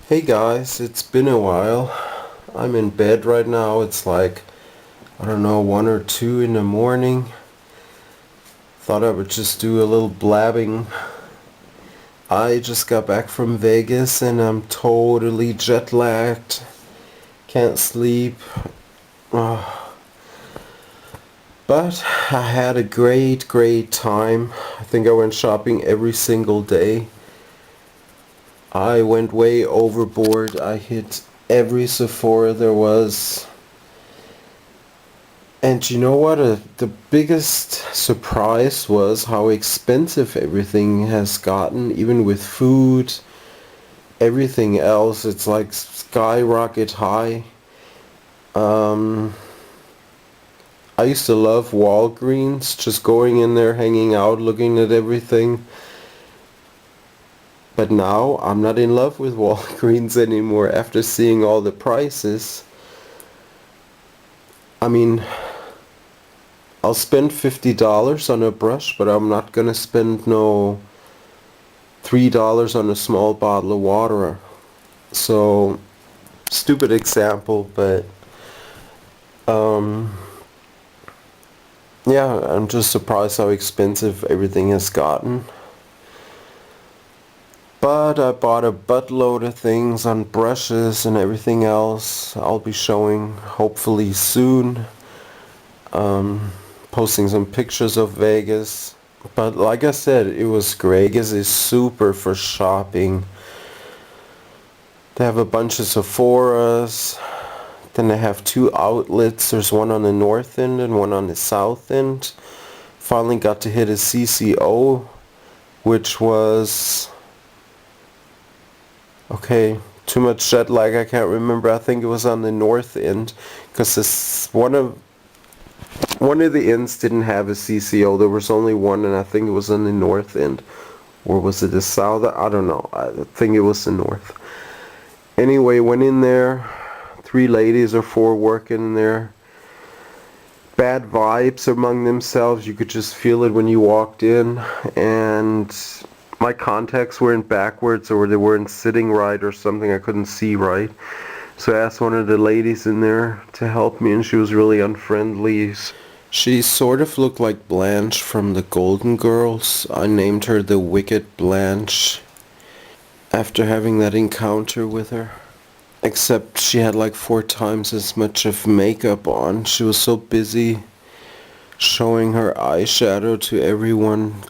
Hey guys, it's been a while. I'm in bed right now. It's like, I don't know, 1 or 2 in the morning. Thought I would just do a little blabbing. I just got back from Vegas and I'm totally jet lagged. Can't sleep. Ugh. But I had a great time. I think I went shopping every single day. I went way overboard. I hit every Sephora there was. And you know what? The biggest surprise was how expensive everything has gotten, even with food, everything else. It's like skyrocket high. Um, I used to love Walgreens, just going in there, hanging out, looking at everything. But now I'm not in love with Walgreens anymore after seeing all the prices. I mean, I'll spend $50 on a brush, but I'm not gonna spend no $3 on a small bottle of water. So, stupid example, but um, yeah, I'm just surprised how expensive everything has gotten. But I bought a buttload of things on brushes and everything else. I'll be showing hopefully soon. Posting some pictures of Vegas. But like I said, it was great. Vegas is super for shopping. They have a bunch of Sephoras. Then they have 2 outlets. There's one on the north end and one on the south end. Finally got to hit a CCO, which was... Okay, too much jet lag, I can't remember. I think it was on the north end. Because one of the ends didn't have a CCO. There was only one, and I think it was on the north end. Or was it the south? I don't know. I think it was the north. Anyway, went in there. 3 ladies or 4 working in there. Bad vibes among themselves. You could just feel it when you walked in. And my contacts weren't backwards, or they weren't sitting right or something. I couldn't see right. So I asked one of the ladies in there to help me, and she was really unfriendly. She sort of looked like Blanche from the Golden Girls. I named her the Wicked Blanche after having that encounter with her. Except she had like 4 times as much of makeup on. She was so busy showing her eyeshadow to everyone.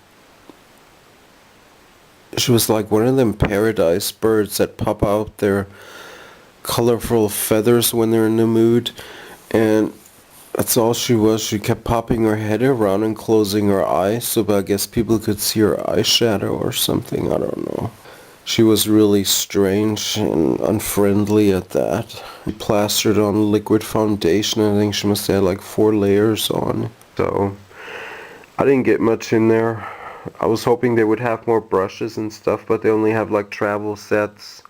She was like one of them paradise birds that pop out their colorful feathers when they're in the mood. And that's all she was. She kept popping her head around and closing her eyes, so I guess people could see her eyeshadow or something. I don't know. She was really strange and unfriendly at that. Plastered on liquid foundation. I think she must have had like 4 layers on. So I didn't get much in there. I was hoping they would have more brushes and stuff, but they only have like travel sets.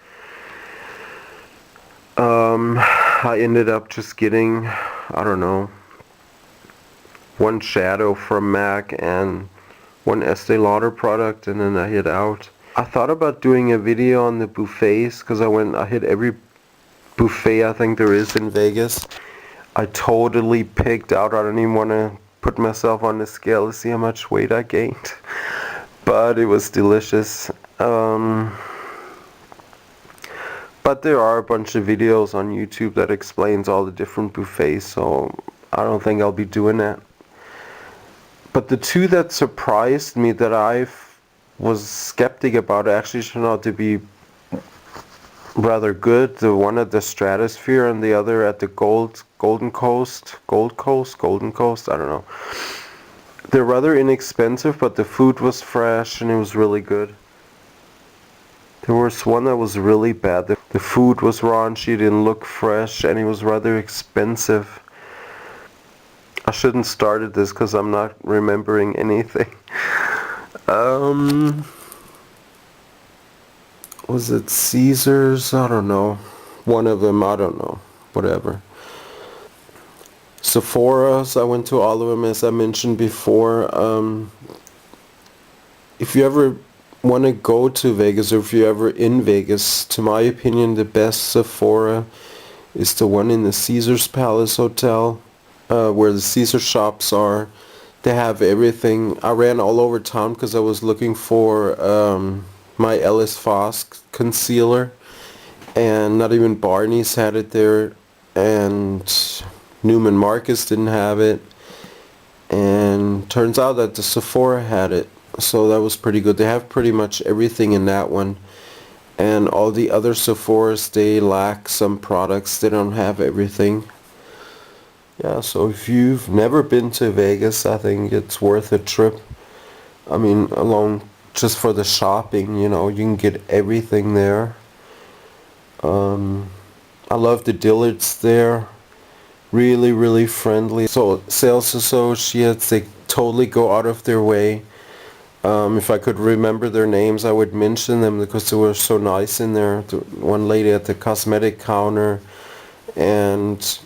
I ended up just getting, I don't know, 1 shadow from MAC and 1 Estee Lauder product, and then I hit out. I thought about doing a video on the buffets, because I hit every buffet I think there is in Vegas. I totally picked out. I don't even want to put myself on the scale to see how much weight I gained. But it was delicious. But there are a bunch of videos on YouTube that explains all the different buffets, so I don't think I'll be doing that. But the 2 that surprised me that I was skeptic about actually turned out to be rather good. The one at the Stratosphere and the other at the Golden Coast, I don't know. They're rather inexpensive, but the food was fresh and it was really good. There was one that was really bad. The food was raunchy, didn't look fresh, and it was rather expensive. I shouldn't started this because I'm not remembering anything. Was it Caesars? I don't know. One of them, I don't know. Whatever. Sephora's, I went to all of them as I mentioned before. If you ever want to go to Vegas, or if you're ever in Vegas, to my opinion, the best Sephora is the one in the Caesar's Palace Hotel, where the Caesar shops are. They have everything. I ran all over town because I was looking for my Ellis Fosk concealer, and not even Barney's had it there, and Neiman Marcus didn't have it, and turns out that the Sephora had it, so that was pretty good. They have pretty much everything in that one, and all the other Sephoras, they lack some products. They don't have everything. Yeah, so if you've never been to Vegas, I think it's worth a trip. I mean, along just for the shopping, you know, you can get everything there. I love the Dillards there. Really, really friendly. So sales associates, they totally go out of their way. If I could remember their names, I would mention them because they were so nice in there. The one lady at the cosmetic counter, and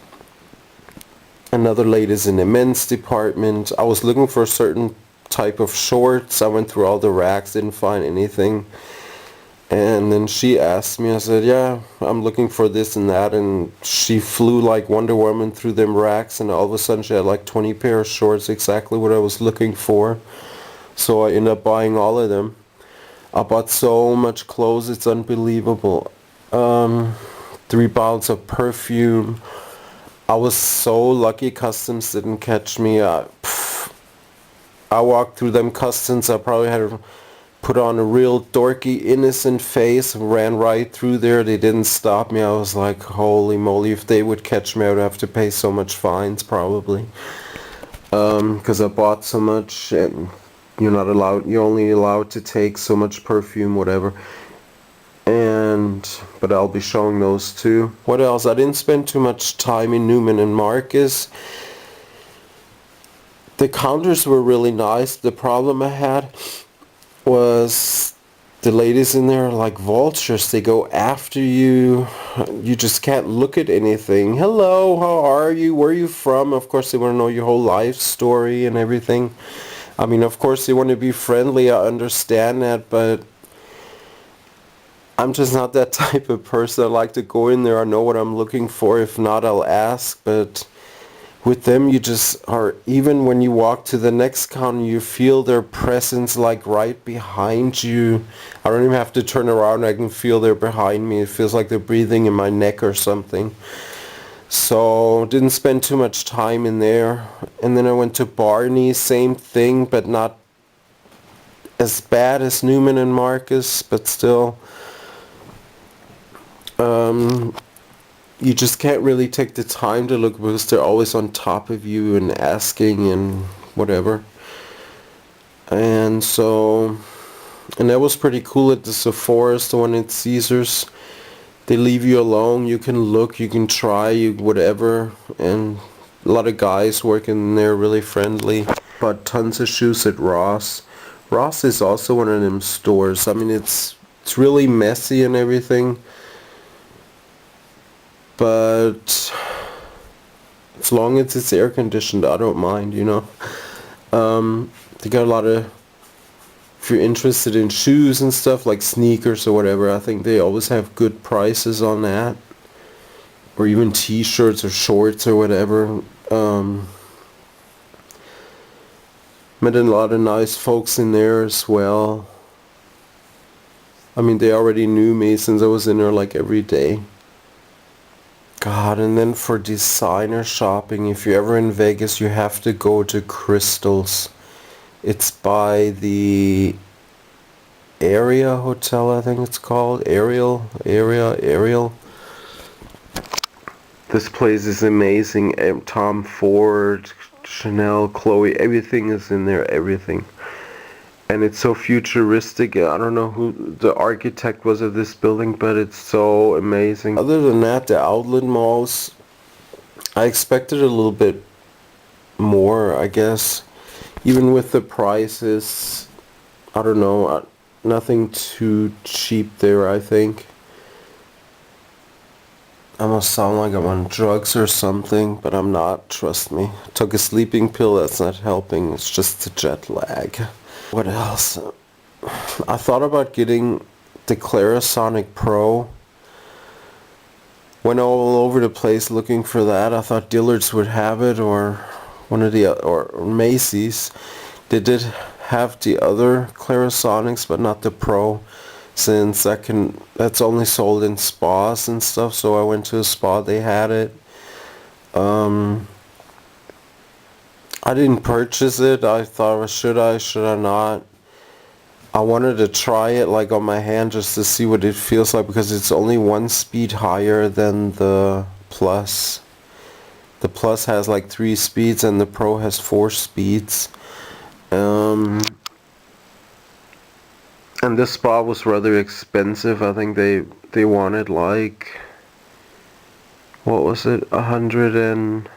another lady's in the men's department. I was looking for a certain type of shorts. I went through all the racks, didn't find anything. And then she asked me, I said, yeah, I'm looking for this and that. And she flew like Wonder Woman through them racks, and all of a sudden she had like 20 pair of shorts, exactly what I was looking for. So I ended up buying all of them. I bought so much clothes, it's unbelievable. 3 bottles of perfume. I was so lucky customs didn't catch me. I walked through them customs. I probably had to put on a real dorky, innocent face and ran right through there. They didn't stop me. I was like, holy moly, if they would catch me, I would have to pay so much fines probably. Because I bought so much, and you're not allowed, you're only allowed to take so much perfume, whatever. But I'll be showing those too. What else? I didn't spend too much time in Neiman and Marcus. The counters were really nice. The problem I had was the ladies in there are like vultures. They go after you. You just can't look at anything. Hello, how are you? Where are you from? Of course they want to know your whole life story and everything. I mean, of course they want to be friendly. I understand that, but I'm just not that type of person. I like to go in there. I know what I'm looking for. If not, I'll ask. But with them, you just are, even when you walk to the next counter, you feel their presence like right behind you. I don't even have to turn around. I can feel they're behind me. It feels like they're breathing in my neck or something. So didn't spend too much time in there. And then I went to Barney, same thing, but not as bad as Neiman and Marcus, but still. You just can't really take the time to look because they're always on top of you and asking and whatever. And so, and that was pretty cool at the Sephora's, the one at Caesar's. They leave you alone. You can look, you can try, you whatever. And a lot of guys working there, really friendly. Bought tons of shoes at Ross. Ross is also one of them stores. I mean, it's really messy and everything. But as long as it's air conditioned, I don't mind, you know. They got a lot of, if you're interested in shoes and stuff like sneakers or whatever, I think they always have good prices on that. Or even t-shirts or shorts or whatever. Met a lot of nice folks in there as well. I mean, they already knew me since I was in there like every day. God, and then for designer shopping, if you're ever in Vegas, you have to go to Crystal's. It's by the Area Hotel, I think it's called. Ariel. This place is amazing. Tom Ford, Chanel, Chloe, everything is in there, everything. And it's so futuristic. I don't know who the architect was of this building, but it's so amazing. Other than that, the outlet malls, I expected a little bit more, I guess. Even with the prices, I don't know, nothing too cheap there, I think. I must sound like I'm on drugs or something, but I'm not, trust me. Took a sleeping pill, that's not helping, it's just the jet lag. What else? I thought about getting the Clarisonic Pro. Went all over the place looking for that. I thought Dillard's would have it, or one of the or Macy's. They did have the other Clarisonics, but not the Pro, since that's only sold in spas and stuff. So I went to a spa, they had it. Um, I didn't purchase it. I thought, should I not? I wanted to try it like on my hand just to see what it feels like, because it's only one speed higher than the Plus. The Plus has like 3 speeds and the Pro has 4 speeds. Um, and this spa was rather expensive. I think they wanted like, what was it, $190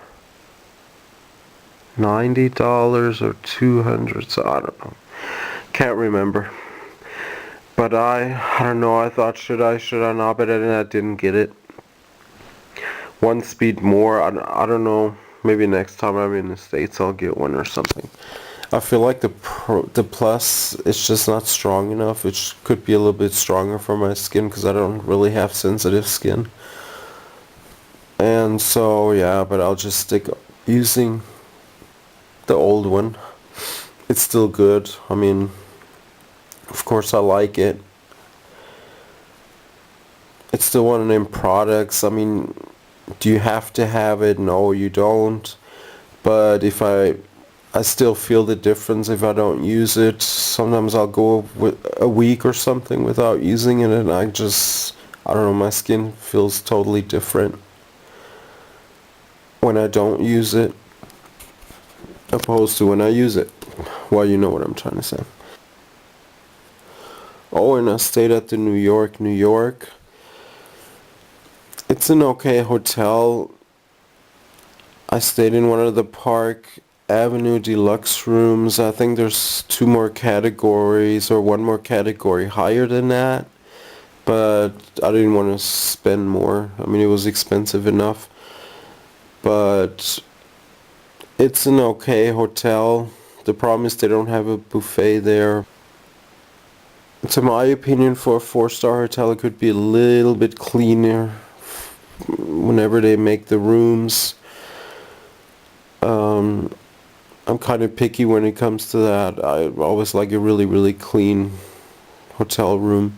or 200, so I don't know. Can't remember. But I don't know, I thought should I not, but then I didn't get it. 1 speed more, I don't know, maybe next time I'm in the States I'll get one or something. I feel like the Plus is just not strong enough. It could be a little bit stronger for my skin because I don't really have sensitive skin. And so yeah, but I'll just stick using the old one. It's still good. I mean, of course I like it. It's still one of them products. I mean, do you have to have it? No, you don't. But if I still feel the difference if I don't use it. Sometimes I'll go a week or something without using it, and I don't know, my skin feels totally different when I don't use it opposed to when I use it. Well, you know what I'm trying to say. Oh, and I stayed at the New York. It's an okay hotel. I stayed in one of the Park Avenue Deluxe rooms. I think there's 2 more categories or 1 more category higher than that. But I didn't want to spend more. I mean, it was expensive enough. But it's an okay hotel. The problem is they don't have a buffet there. To my opinion, for a 4-star hotel, it could be a little bit cleaner whenever they make the rooms. I'm kind of picky when it comes to that. I always like a really, really clean hotel room.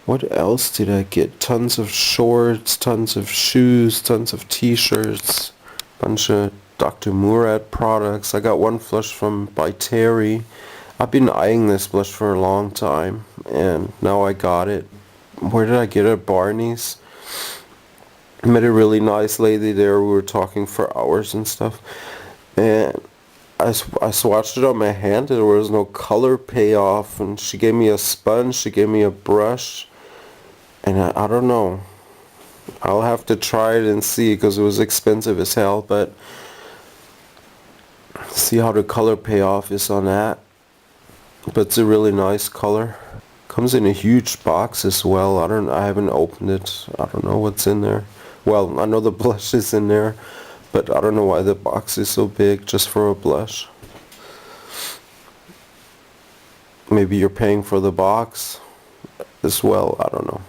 What else did I get? Tons of shorts, tons of shoes, tons of t-shirts, bunch of Dr. Murad products. I got one blush from by Terry. I've been eyeing this blush for a long time, and now I got it. Where did I get it? Barney's. I met a really nice lady there. We were talking for hours and stuff. And I swatched it on my hand and there was no color payoff. And she gave me a sponge. She gave me a brush. And I don't know. I'll have to try it and see because it was expensive as hell. But see how the color payoff is on that. But it's a really nice color. Comes in a huge box as well. I haven't opened it. I don't know what's in there. Well, I know the blush is in there, but I don't know why the box is so big just for a blush. Maybe you're paying for the box as well. I don't know.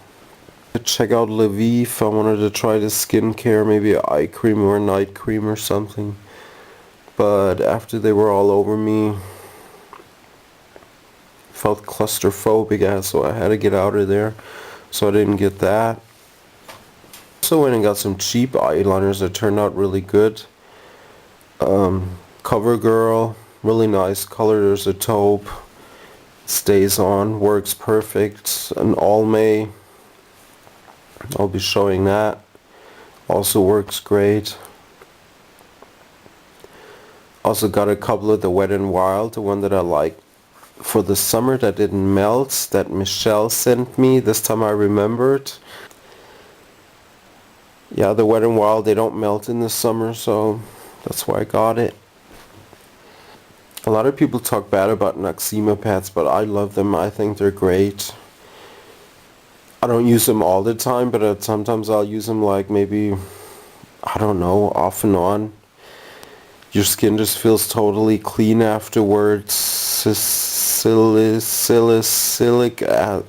Check out Lviv. I wanted to try the skincare, maybe an eye cream or a night cream or something. But after they were all over me, felt claustrophobic, so I had to get out of there. So I didn't get that. Also went and got some cheap eyeliners that turned out really good. CoverGirl, really nice color. There's a taupe, stays on, works perfect. An Almay, I'll be showing that, also works great. Also got a couple of the Wet n Wild, the one that I like for the summer that didn't melt, that Michelle sent me. This time I remembered. Yeah, the Wet n Wild, they don't melt in the summer, so that's why I got it. A lot of people talk bad about Noxzema pads, but I love them. I think they're great. I don't use them all the time, but sometimes I'll use them like maybe, I don't know, off and on. Your skin just feels totally clean afterwards. salicylic acid.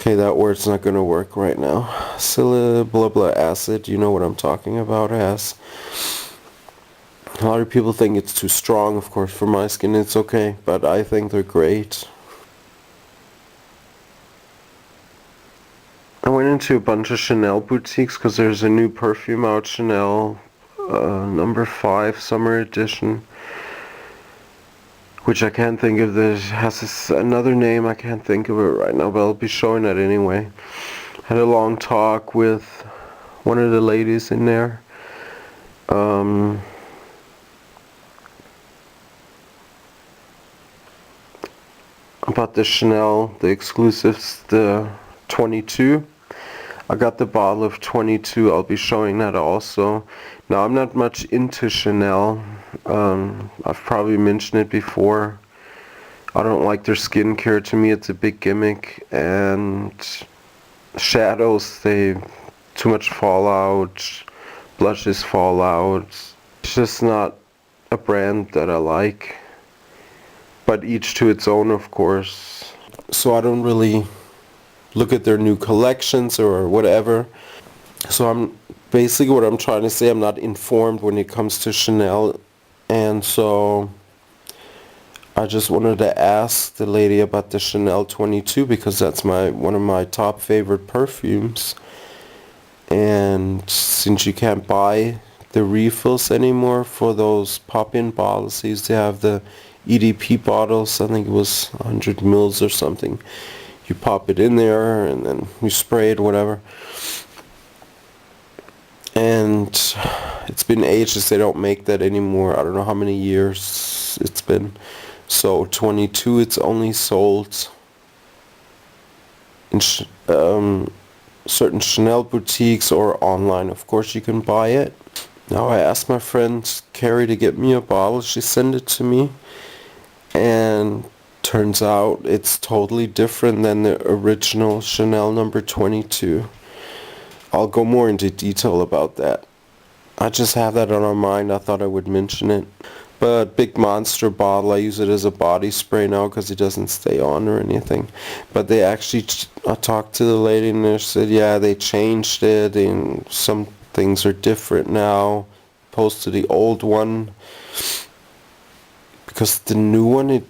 Okay, that word's not gonna work right now. Blah blah acid, you know what I'm talking about, has. A lot of people think it's too strong, of course. For my skin it's okay, but I think they're great. I went into a bunch of Chanel boutiques because there's a new perfume out, Chanel number 5 summer edition, which I can't think of. Has another name, I can't think of it right now, but I'll be showing it anyway. Had a long talk with one of the ladies in there. About the Chanel, the exclusives, the 22. I got the bottle of 22, I'll be showing that also. Now, I'm not much into Chanel. I've probably mentioned it before. I don't like their skincare. To me, it's a big gimmick. And shadows, too much fallout. Blushes fall out. It's just not a brand that I like. But each to its own, of course. So I don't really look at their new collections or whatever. So what I'm trying to say, I'm not informed when it comes to Chanel, and so I just wanted to ask the lady about the Chanel 22 because that's one of my top favorite perfumes. And since you can't buy the refills anymore for those pop-in bottles, they used to have the EDP bottles, I think it was 100 mils or something. You pop it in there and then you spray it, whatever. And it's been ages, they don't make that anymore. I don't know how many years it's been. So 22, it's only sold in certain Chanel boutiques or online. Of course you can buy it. Now I asked my friend Carrie to get me a bottle. She sent it to me. And turns out it's totally different than the original Chanel number 22. I'll go more into detail about that. I just have that on my mind. I thought I would mention it. But big monster bottle. I use it as a body spray now because it doesn't stay on or anything. But they actually, I talked to the lady and they said, yeah, they changed it and some things are different now opposed to the old one. Because the new one,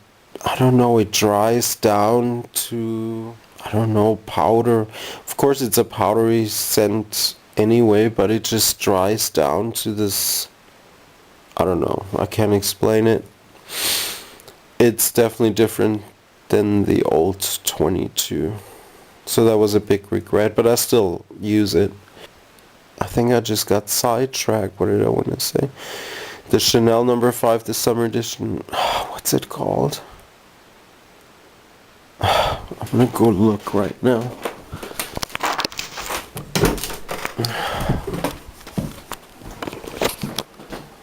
I don't know, it dries down to, I don't know, powder. Of course it's a powdery scent anyway, but it just dries down to this, I don't know, I can't explain it. It's definitely different than the old 22. So that was a big regret, but I still use it. I think I just got sidetracked. What did I want to say? The Chanel number 5, the summer edition. What's it called? I'm gonna go look right now.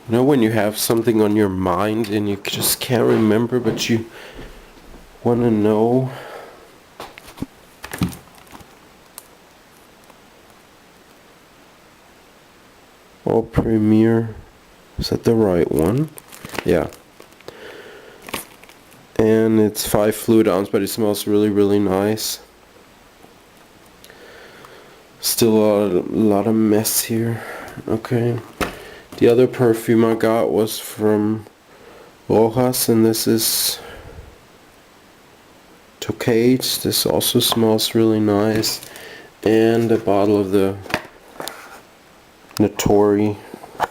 You know when you have something on your mind and you just can't remember, but you want to know? Oh, Premier. Is that the right one? Yeah. And it's 5 fluid ounce, but it smells really, really nice. Still a lot of mess here. Okay. The other perfume I got was from Rojas, and this is Tocate. This also smells really nice. And a bottle of the Notori,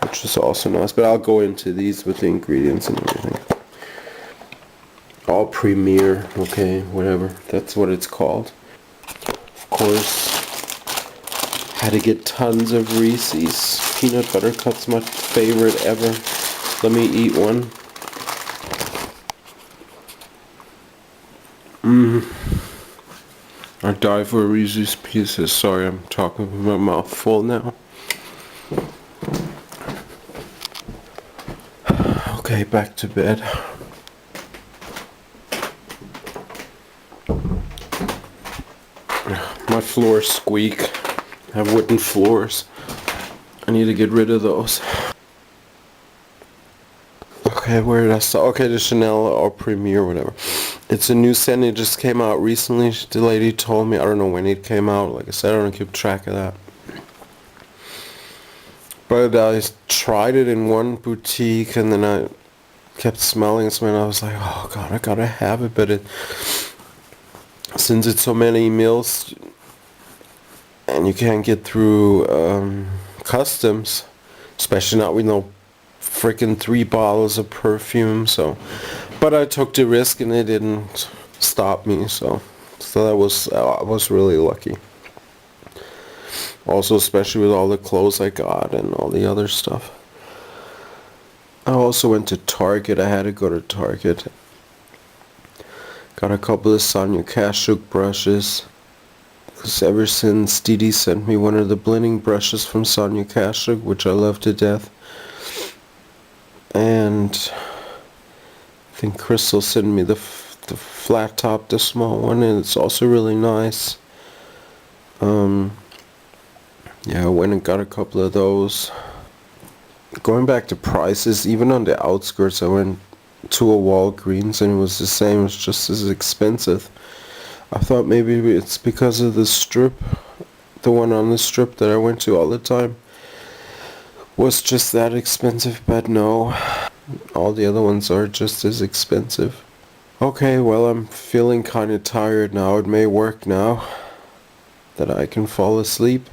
which is also nice, but I'll go into these with the ingredients and everything. All Premier, okay, whatever, that's what it's called. Of course, had to get tons of Reese's. Peanut butter cups, my favorite ever. Let me eat one. I die for Reese's Pieces. Sorry, I'm talking with my mouth full now. Okay, back to bed. My floors squeak. I have wooden floors. I need to get rid of those. Okay, where did I start? Okay, the Chanel or Premier, whatever. It's a new scent. It just came out recently. The lady told me. I don't know when it came out. Like I said, I don't keep track of that. But I tried it in one boutique, and then I kept smelling it, and I was like, oh god, I gotta have it. But since it's so many meals, and you can't get through customs, especially not with no freaking 3 bottles of perfume. So, but I took the risk, and it didn't stop me. So that was I was really lucky. Also, especially with all the clothes I got and all the other stuff. I also went to Target. I had to go to Target. Got a couple of Sonia Kashuk brushes. Because ever since Dee Dee sent me one of the blending brushes from Sonia Kashuk, which I love to death. And I think Crystal sent me the flat top, the small one, and it's also really nice. Yeah, I went and got a couple of those. Going back to prices, even on the outskirts, I went to a Walgreens and it was the same. It was just as expensive. I thought maybe it's because of the strip, the one on the strip that I went to all the time was just that expensive, but no, all the other ones are just as expensive. Okay, well, I'm feeling kind of tired now. It may work now that I can fall asleep.